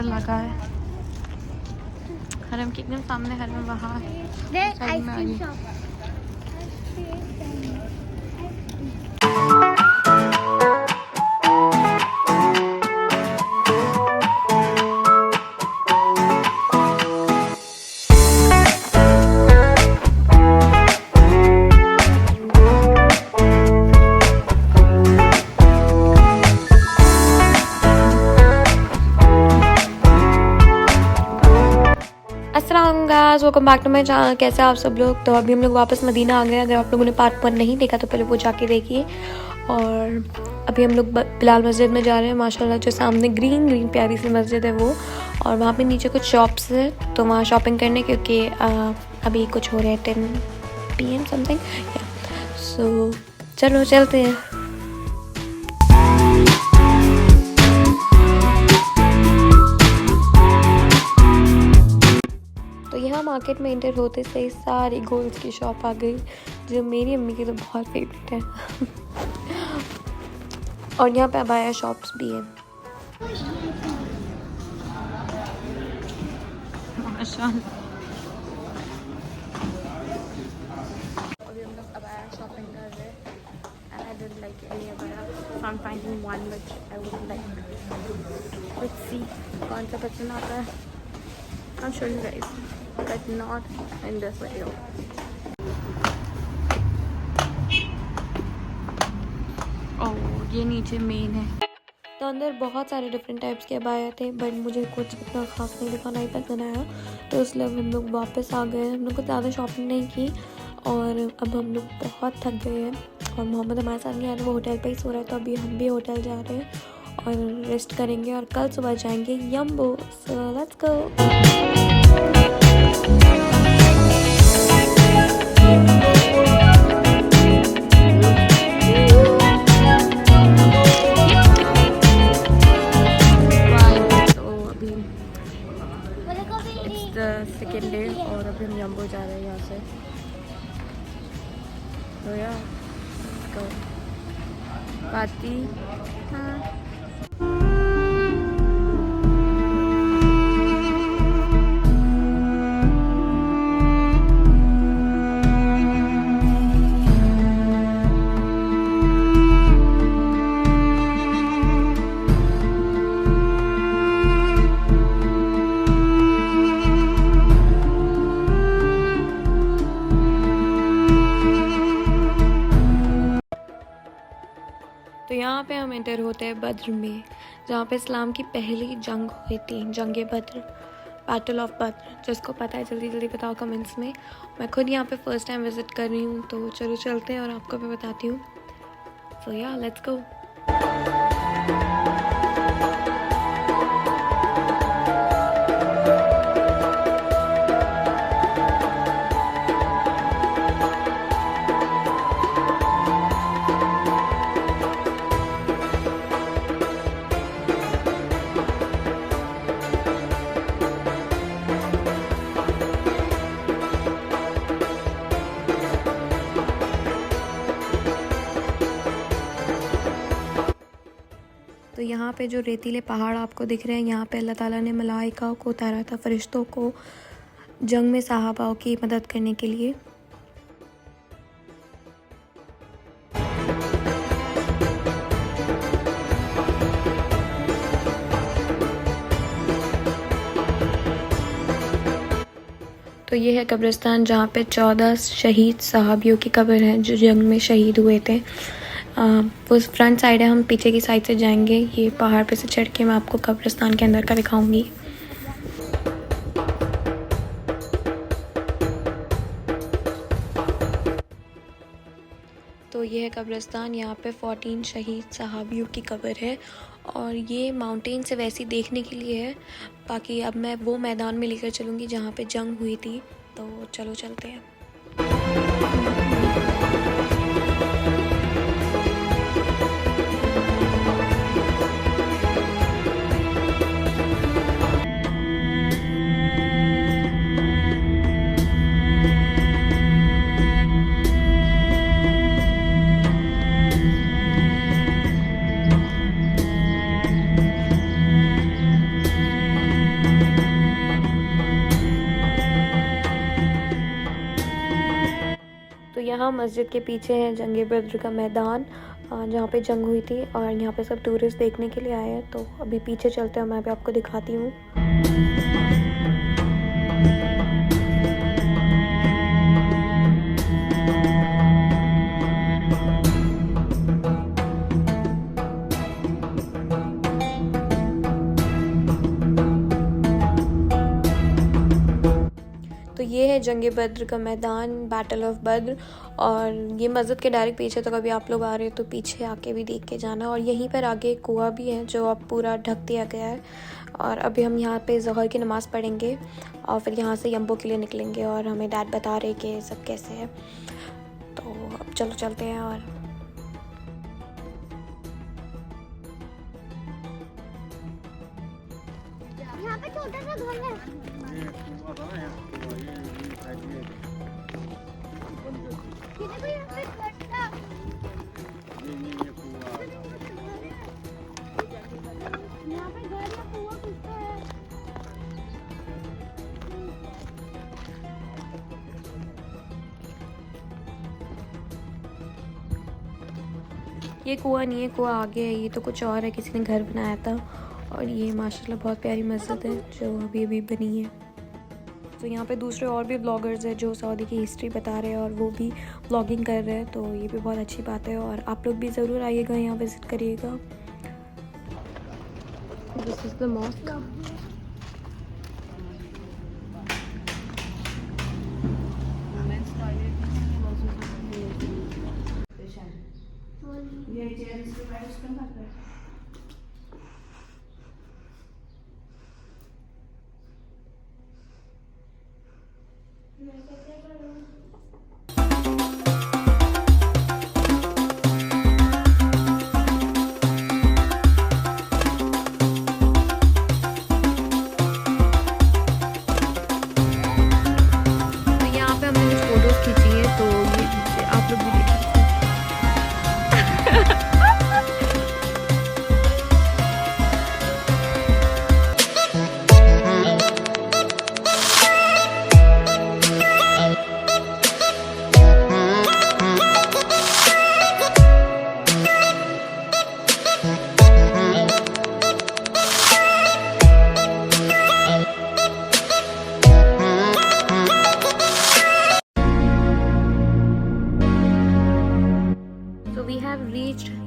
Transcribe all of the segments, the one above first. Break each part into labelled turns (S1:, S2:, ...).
S1: Counter लगा है हरम के एकदम सामने। हरम वहाँ साइड में आ गई। Welcome back to my channel. कैसे आप सब लोग। तो अभी हम लोग वापस मदीना आ गए। अगर आप लोगों ने पार्ट 1 नहीं देखा तो पहले वो जाके देखिए। और अभी हम लोग बिलाल मस्जिद में जा रहे हैं। माशाल्लाह जो सामने ग्रीन प्यारी सी मस्जिद है वो, और वहाँ पे नीचे कुछ शॉप्स है तो वहाँ शॉपिंग करने, क्योंकि अभी कुछ हो रहे हैं 10 PM समथिंग। सो चलो चलते हैं। यहाँ मार्केट में इंटर होते से सारी गोल्ड्स की शॉप आ गई, जो मेरी अम्मी की तो बहुत फेवरेट है। और यहाँ पे अबाया शॉप्स भी हैं। अभी हम लोग अबाया शॉपिंग कर रहे हैं। And I didn't like any abaya, so I'm finding one which I would like. Let's see कौन सा पसंद आता है। I'll show you guys, but not in this video. Oh, ये नीचे मेन है। तो अंदर बहुत सारे डिफरेंट टाइप्स के अबाया थे, बट मुझे कुछ इतना खास नहीं दिखा, नहीं पसंद आया, तो इसलिए हम लोग वापस आ गए। हम लोग को ज़्यादा शॉपिंग नहीं की और अब हम लोग बहुत थक गए हैं। और मोहम्मद हमारे साथ नहीं आ रहा, वो होटल पे ही सो रहा है। तो अभी हम भी होटल जा रहे हैं और रेस्ट करेंगे और कल सुबह जाएंगे Yanbu. So let's go. Second day और अभी हम यम्बो जा रहे हैं यहाँ से। तो यार बाती हाँ। तो यहाँ पे हम एंटर होते हैं बद्र में, जहाँ पे इस्लाम की पहली जंग हुई थी, जंग बद्र, बैटल ऑफ बद्र। जिसको पता है जल्दी जल्दी बताओ कमेंट्स में। मैं खुद यहाँ पे फर्स्ट टाइम विज़िट कर रही हूँ, तो चलो चलते हैं और आपको भी बताती हूँ। सो या लेट्स गो। तो यहाँ पे जो रेतीले पहाड़ आपको दिख रहे हैं, यहाँ पे अल्लाह ताला ने मलाइका को उतारा था, फरिश्तों को, जंग में सहाबाओं की मदद करने के लिए। तो ये है कब्रिस्तान, जहाँ पे 14 शहीद सहाबियों की कब्र है जो जंग में शहीद हुए थे। वो फ्रंट साइड है, हम पीछे की साइड से जाएंगे। ये पहाड़ पे से चढ़ के मैं आपको कब्रिस्तान के अंदर का दिखाऊंगी। तो ये है कब्रिस्तान, यहाँ पे 14 शहीद सहाबियों की कब्र है। और ये माउंटेन से वैसी देखने के लिए है। बाकी अब मैं वो मैदान में लेकर चलूँगी जहाँ पे जंग हुई थी। तो चलो चलते हैं। यहाँ मस्जिद के पीछे है जंग बद्र का मैदान, जहाँ पे जंग हुई थी, और यहाँ पे सब टूरिस्ट देखने के लिए आए हैं। तो अभी पीछे चलते हैं, मैं भी आपको दिखाती हूँ। तो ये है जंग बद्र का मैदान, बैटल ऑफ बद्र, और ये मस्जिद के डायरेक्ट पीछे। तो कभी आप लोग आ रहे हो तो पीछे आके भी देख के जाना। और यहीं पर आगे एक कुआं भी है जो अब पूरा ढक दिया गया है। और अभी हम यहाँ पे ज़ोहर की नमाज़ पढ़ेंगे और फिर यहाँ से यम्बो के लिए निकलेंगे। और हमें डैड बता रहे कि सब कैसे है, तो अब चलो चलते हैं। और
S2: यहाँ पे छोटा सा घर है।
S1: ये कुआं नहीं है, कुआं आगे है, ये तो कुछ और है, किसी ने घर बनाया था। और ये माशाल्लाह बहुत प्यारी मस्जिद है जो अभी अभी बनी है। तो यहाँ पे दूसरे और भी ब्लॉगर्स हैं जो सऊदी की हिस्ट्री बता रहे हैं और वो भी ब्लॉगिंग कर रहे हैं, तो ये भी बहुत अच्छी बात है। और आप लोग भी ज़रूर आइएगा, यहाँ विज़िट करिएगा। This is the mosque.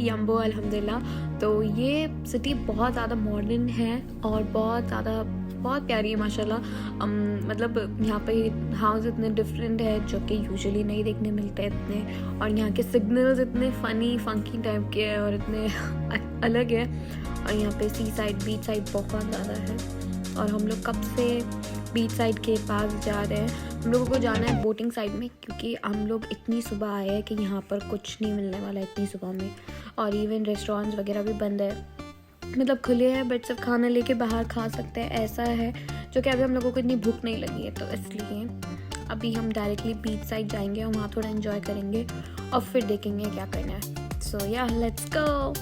S1: Yanbu अल्हम्दुलिल्लाह। तो ये सिटी बहुत ज़्यादा मॉडर्न है और बहुत प्यारी है माशाल्लाह। मतलब यहाँ पे हाउस इतने डिफरेंट है जो कि यूजुअली नहीं देखने मिलते इतने, और यहाँ के सिग्नल्स इतने फ़नी फंकी टाइप के हैं और इतने अलग है। और यहाँ पे सी साइड बीच साइड बहुत ज़्यादा है। और हम लोग कब से बीच साइड के पास जा रहे हैं। हम लोगों को जाना है बोटिंग साइड में, क्योंकि हम लोग इतनी सुबह आए हैं कि यहाँ पर कुछ नहीं मिलने वाला है इतनी सुबह में। और इवन रेस्टोरेंट्स वगैरह भी बंद है, मतलब खुले हैं बट सब खाना लेके बाहर खा सकते हैं, ऐसा है। जो कि अभी हम लोगों को इतनी भूख नहीं लगी है, तो इसलिए अभी हम डायरेक्टली बीच साइड जाएंगे और वहाँ थोड़ा एंजॉय करेंगे और फिर देखेंगे क्या करना है। सो या लेट्स गो।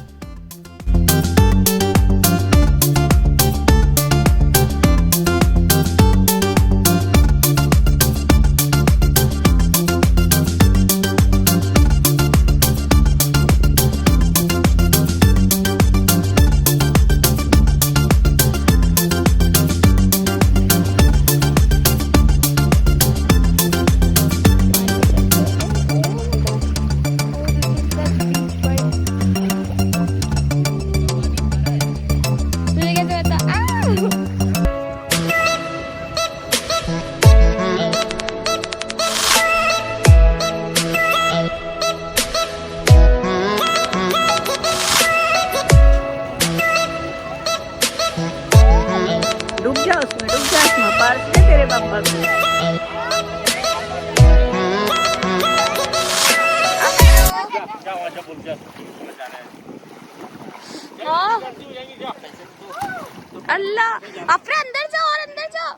S3: तेरे पापा को
S1: अल्लाह, अपने अंदर जाओ और अंदर जाओ।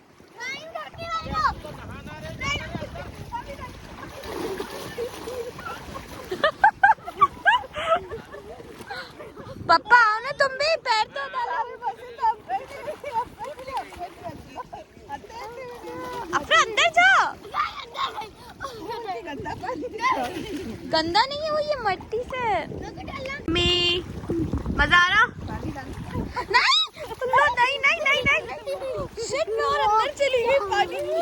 S1: पापा आओ ना, तुम भी पैर तो डालो। अपने अंदर जाओ। गंदा नहीं है वो, ये मट्टी से। मी मजा आ रहा? नहीं नहीं नहीं नहीं नहीं शिट, मैं और अंदर चली गई पानी में।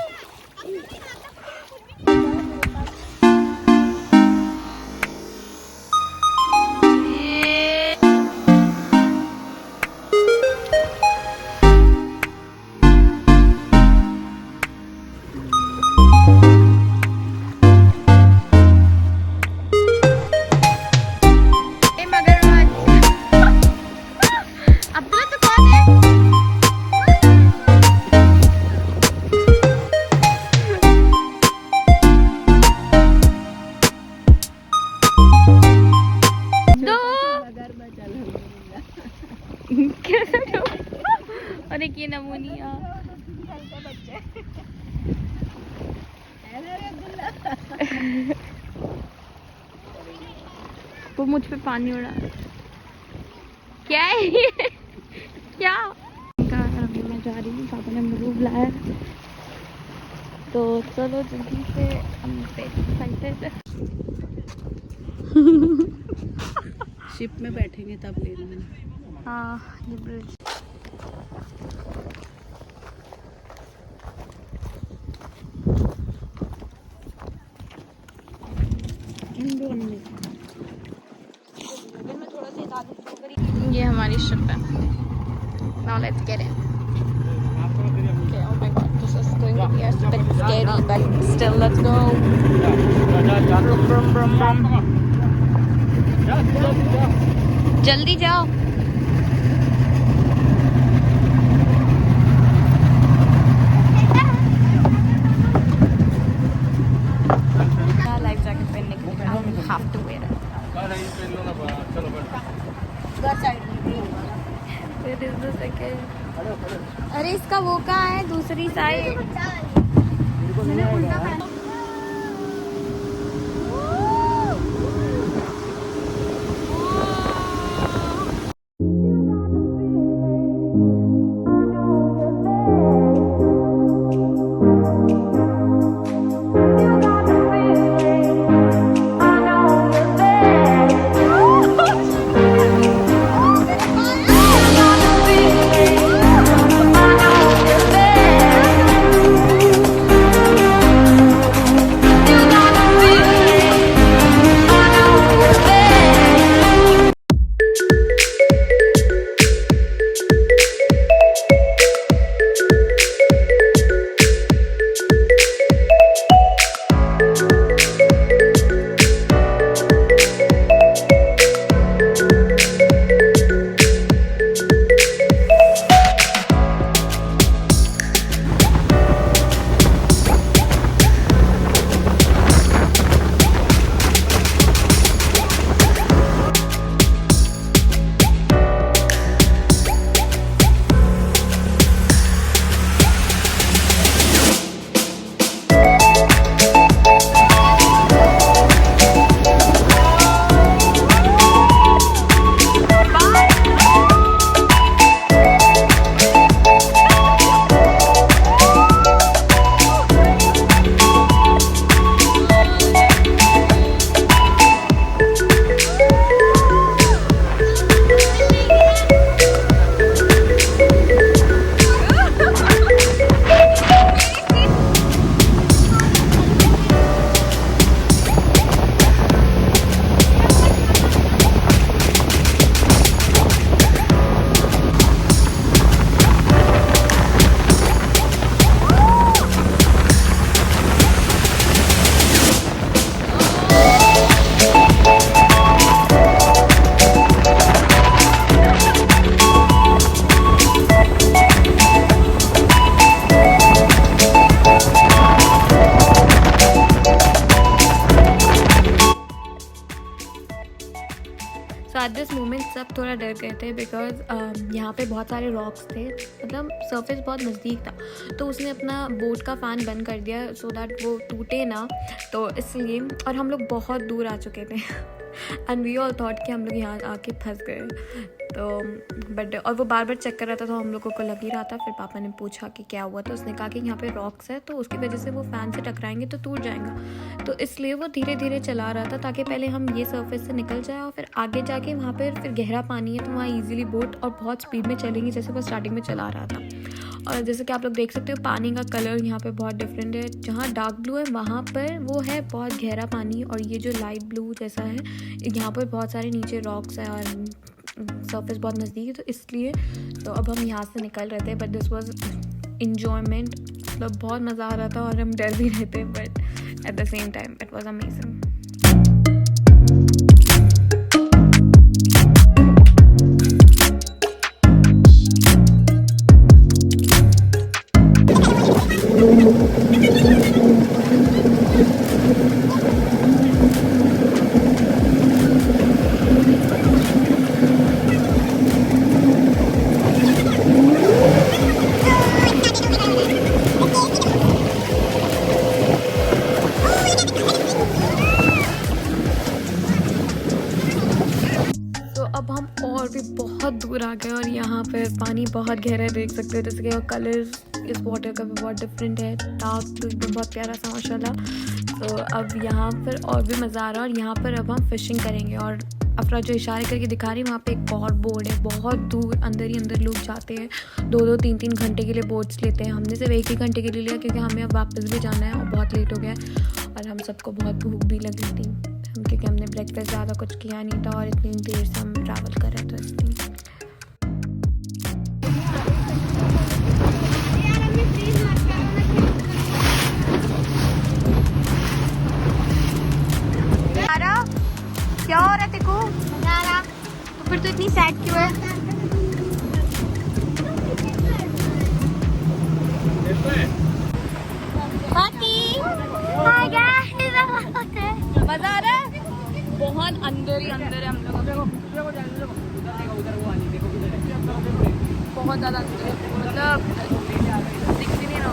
S1: और एक ये नमूनिया। वो मुझ पे पानी उड़ा। क्या है ये? क्या? अभी मैं जा रही हूँ, पापा ने मुझे बुलाया तो चलो जल्दी से हम पे चलते थे।
S3: शिप में बैठेंगे तब ले लेंगे।
S1: हाँ ये ब्रिज। ये हमारी शिप है। Now let's get in. Okay, oh my god, this is going to be a bit scary, but still, let's go. Brum, brum, brum, brum. जल्दी जाओ। लाइफ जैकेट पहनने के लिए I have to wear it. It is the second. अरे इसका वो कहाँ है दूसरी साइड? एट दिस मोमेंट सब थोड़ा डर गए थे बिकॉज यहाँ पे बहुत सारे रॉक्स थे, मतलब सरफेस बहुत नज़दीक था, तो उसने अपना बोट का फ़ैन बंद कर दिया सो दैट वो टूटे ना, तो इसलिए। और हम लोग बहुत दूर आ चुके थे। एंड वी ऑल थॉट कि हम लोग यहाँ आके फंस गए। तो बट और वो बार बार चेक कर रहा था, तो हम लोगों को लग ही रहा था। फिर पापा ने पूछा कि क्या हुआ, तो उसने कहा कि यहाँ पे रॉक्स है, तो उसकी वजह से वो फ़ैन से टकराएंगे तो टूट जाएगा। तो इसलिए वो धीरे धीरे चला रहा था ताकि पहले हम ये सरफेस से निकल जाए, और फिर आगे जाके वहाँ पर फिर गहरा पानी है, तो वहाँ ईजिली बोट और बहुत स्पीड में चलेंगी जैसे वो स्टार्टिंग में चला रहा था। और जैसे कि आप लोग देख सकते हो पानी का कलर यहाँ पे बहुत डिफरेंट है। जहाँ डार्क ब्लू है वहाँ पर वो है बहुत गहरा पानी, और ये जो लाइट ब्लू जैसा है यहाँ पर बहुत सारे नीचे रॉक्स है और सरफेस बहुत नज़दीक है, तो इसलिए तो अब हम यहाँ से निकल रहे थे। बट दिस वाज इंजॉयमेंट, मतलब बहुत मज़ा आ रहा था और हम डर भी रहे थे, but at the same time it was amazing. अब हम और भी बहुत दूर आ गए और यहाँ पे पानी बहुत गहरा है, देख सकते हो। जैसे कि कलर इस वाटर का भी बहुत डिफरेंट है, डार्क ब्लू एकदम बहुत प्यारा सा माशाल्लाह। तो अब यहाँ पर और भी मज़ा आ रहा है, और यहाँ पर अब हम फिशिंग करेंगे। और अफरा जो इशारे करके दिखा रही है, वहाँ पे एक और बोर्ड है, बहुत दूर अंदर ही अंदर लोग जाते हैं, 2-2, 3-3 घंटे के लिए बोट्स लेते हैं। हमने सिर्फ 1 ही घंटे के लिए लिया क्योंकि हमें अब वापस भी जाना है और बहुत लेट हो गया है, और हम सबको बहुत भूख भी लगी थी क्योंकि हमने ब्रेकफास्ट ज़्यादा कुछ किया नहीं था और इतनी देर से हम ट्रैवल कर रहे थे, तो इसलिए। क्या हो रहा है तेको? तो फिर तो इतनी सैड क्यों है? मजा आ रहा है? बहुत अंदर ही अंदर है हम लोग, बहुत ज़्यादा अंदर है, मतलब दिख भी नहीं रहा।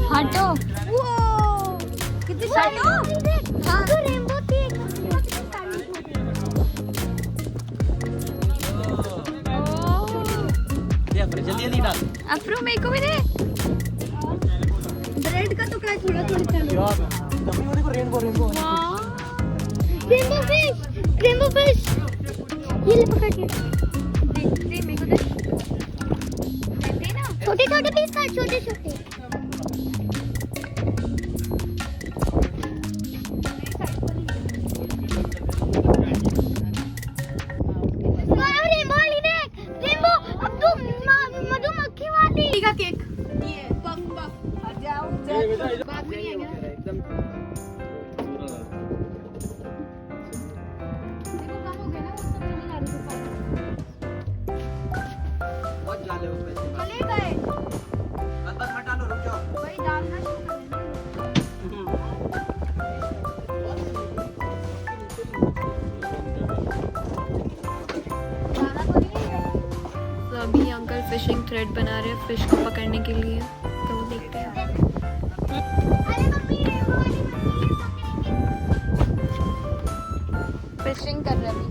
S1: हटो, कितनी रेनबो थी।
S4: जल्दी डाल।
S1: अफरू मेरे को भी दे।
S2: ब्रेड का तो क्या थोड़ा थोड़ा चलो।
S4: रेनबो
S2: फिश ये ले पकड़ के
S1: दे मेरे को दे। दे ना।
S2: छोटे छोटे पीस कर, छोटे छोटे। मधुमक्खी वाली
S1: का केक
S3: ये पफ पफ आ जाओ बात में नहीं आएगा
S4: एकदम
S3: देखो कम हो गया ना, वो सब चले जा रहे थे।
S4: बहुत जाले उस पे
S3: चले गए
S4: बस हटा लो, रुक जाओ।
S3: वही डालना शुरू कर देना।
S1: तो अभी अंकल फिशिंग थ्रेड बना रहे हैं फिश को पकड़ने के लिए, तो देखते हैं। फिशिंग कर रहे हैं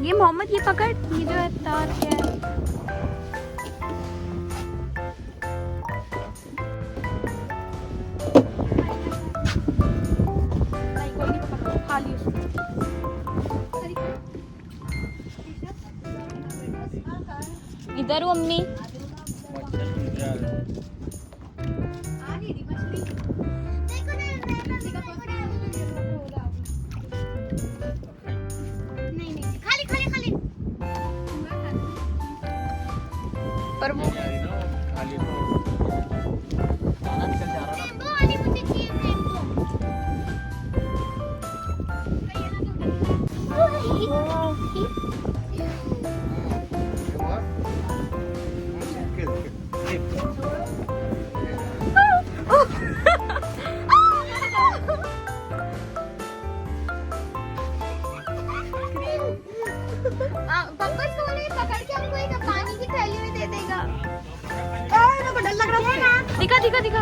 S1: ये मोहम्मद, ये पकड़, ये जो है तार क्या है। इधर हो अम्मी। पर वो
S2: दिखा दिखा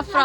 S1: अफरा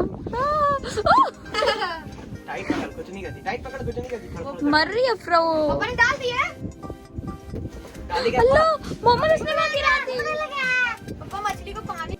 S1: अफरा
S4: टाइट पकड़ कुछ नहीं करती टाइट पकड़ कुछ नहीं करती
S1: मर रही अफरा वो
S2: मैंने डाल दिया
S4: डाली क्या
S1: अल्लाह मोमन उसने मैं गिरा दी
S2: पापा मछली को पानी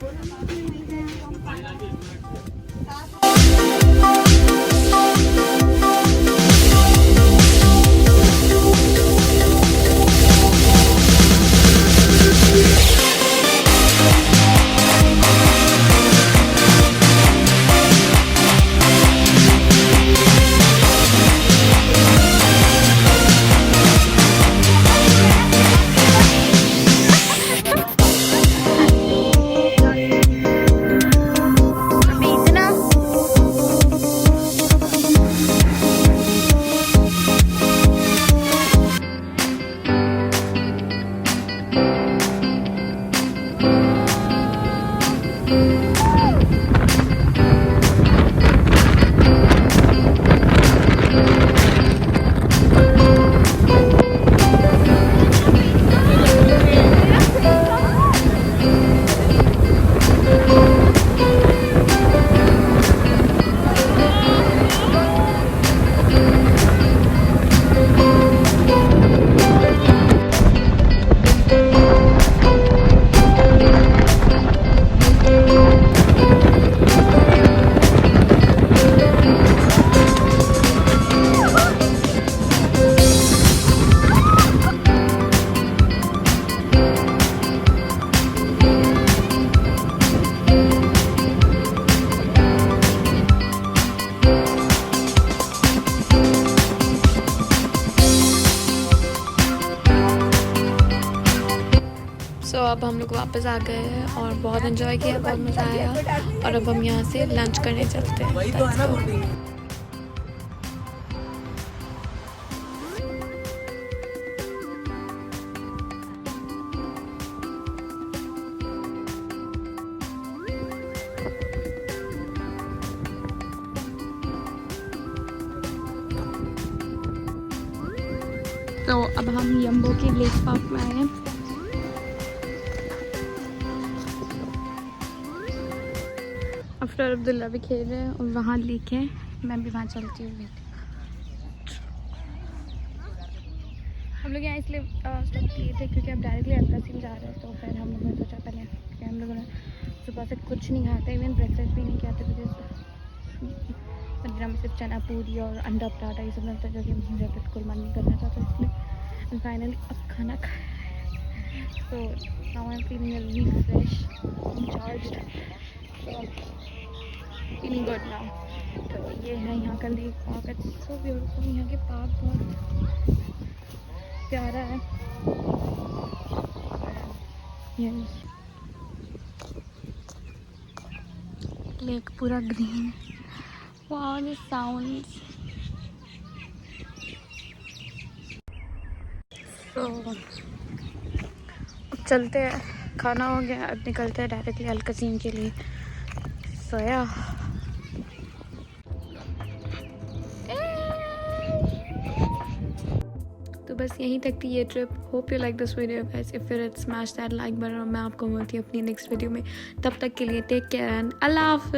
S1: अब हम लोग वापस आ गए हैं और बहुत एंजॉय किया, बहुत मज़ा आया और अब हम यहाँ से लंच करने चलते हैं।
S4: वही तो है ना बोटिंग।
S1: तो अब हम यम्बो के लेक पार्क में आए हैं। अफरा अब्दुल्ला भी खेल रहे हैं और वहाँ लेक है, मैं भी वहाँ चलती हूँ। हम लोग यहाँ इसलिए स्टॉप किए थे क्योंकि अब डायरेक्टली अब्दासीम जा रहे हैं, तो फिर हम लोगों ने सोचा पहले कि हम लोगों ने सुबह से कुछ नहीं खाया था, इवन ब्रेकफास्ट भी नहीं किया था बिकॉज पंद्रह में सिर्फ चना पूरी और अंडा पराठा ये सब मिलता है, जो कि मुझे बिल्कुल मन नहीं करना चाहता इसलिए। एंड फाइनली अब खाना खाया, तो now I am feeling refresh, charged, feeling good now. तो ये है यहाँ का lake park, it's so beautiful. यहाँ के पार्क बहुत प्यारा है। यस, लेक पूरा ग्रीन। Wow the sounds. तो अब चलते हैं, खाना हो गया, अब निकलते हैं डायरेक्टली अल कसीम के लिए। सोया तो बस यहीं तक थी ये trip. Hope you like this video guys, if you did smash that like button और मैं आपको मिलती हूँ अपनी नेक्स्ट वीडियो में। तब तक के लिए टेक केयर एंड अल्लाह हाफिज़।